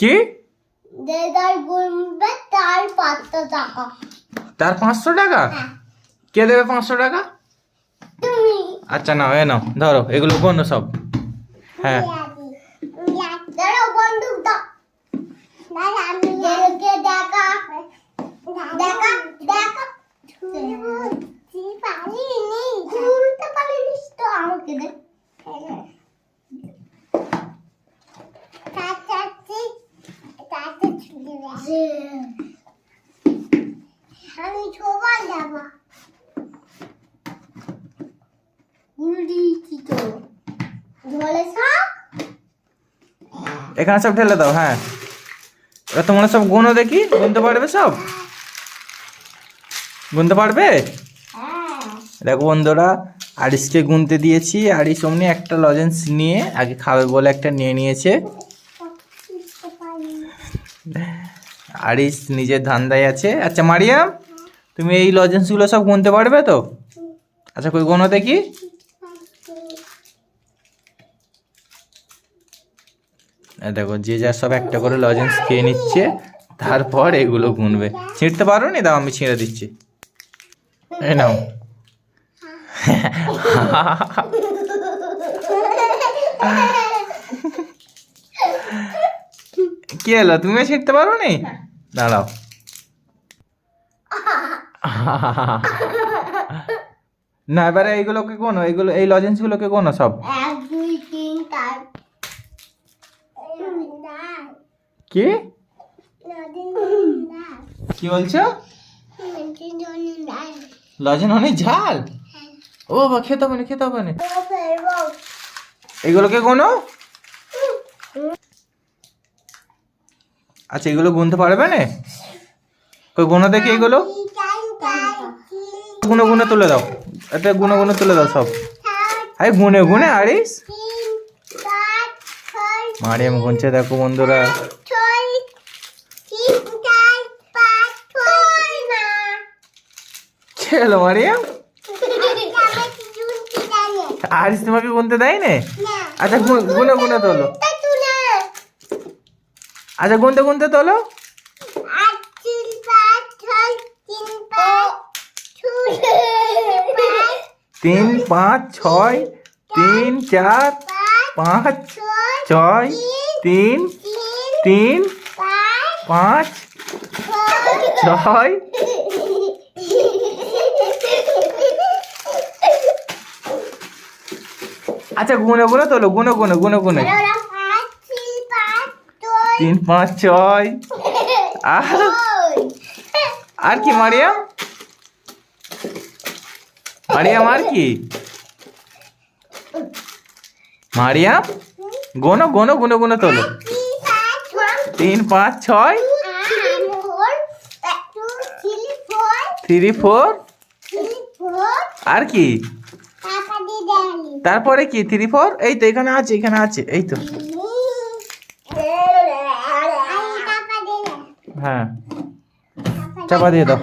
কি দেদার গুনবে তার 500 টাকা। তার 500 টাকা? হ্যাঁ কে দেবে 500 টাকা? তুমি। আচ্ছা নাও, এ নাও, ধরো এগুলো গোনো সব। হ্যাঁ দাঁড়াও, বন্দুক দাও। দাঁড়া, আমি এদিকে দেখা দেখা দেখা তুলতে পারিনি। তুলতে পারিনিস তো আমাকে দে। আমি ছোবা যাবা উল্টি তো ঝোলে সব এখানে সব ঢেলে দাও। হ্যাঁ, এবার তোমরা সব গোনো দেখি, গুনতে পারবে সব? গুনতে পারবে? হ্যাঁ দেখো বন্ধুরা, আরিসকে গুনতে দিয়েছি। আরিস অমনি একটা লজেন্স নিয়ে আগে খাবে বলে একটা নিয়ে নিয়েছে। আরিস নিজের ধান্দায় আছে। আচ্ছা মারিয়াম, তুমি এই লজেন্সগুলো সব গুনতে পারবে তো? আচ্ছা কই গোনো দেখি। দেখো যে যা সব একটা করে লজেন্স খেয়ে নিচ্ছে, তারপর এগুলো গুনবে। ছিঁড়তে পারো নি? দাও আমি ছিঁড়ে দিচ্ছি। এই নাও। কি হলো, তুমি ছিঁড়তে পারো নি? দাঁড়াও। না এবারে এইগুলোকে কোনো, এইগুলো এই লজেন্স গুলোকে কোনো সব। 1 2 3 4 কি কি বলছো? লজেন অনেক ঝাল? ও বা খেতে হবে না, খেতে হবে না। এগুলোকে কোনো। আচ্ছা এগুলো গুনতে পারবে না? কই গোনো দেখি এগুলো। গুনে গুনে তুলে দাও, এটা গুনে গুনে তুলে দাও সব। আরে গুনে গুনে আরিস। মারিয়াম গুনছে দেখো বন্ধুরা। চলো মারিয়াম, আরিস তোমাকে গুনতে দেয় না? আচ্ছা গুনে গুনে তোলো। আচ্ছা গুনতে গুনতে তোলো। 3 5 6 3 4 5 6 3 3 5 6। আচ্ছা গুনে গুনে তোলো, গুনে গুনে গুনে গুনে। 3 5 6। আর কি মারিয়াম? মারিয়াম আর কি? মারিয়াম গোনো গোনো গুনে গুনে তোলো। 3 5 6 3 4। আর কি? তারপরে কি 3 4? এই তো এখানে আছে, এখানে আছে, এই তো। হ্যাঁ চাপা দিয়ে দাও।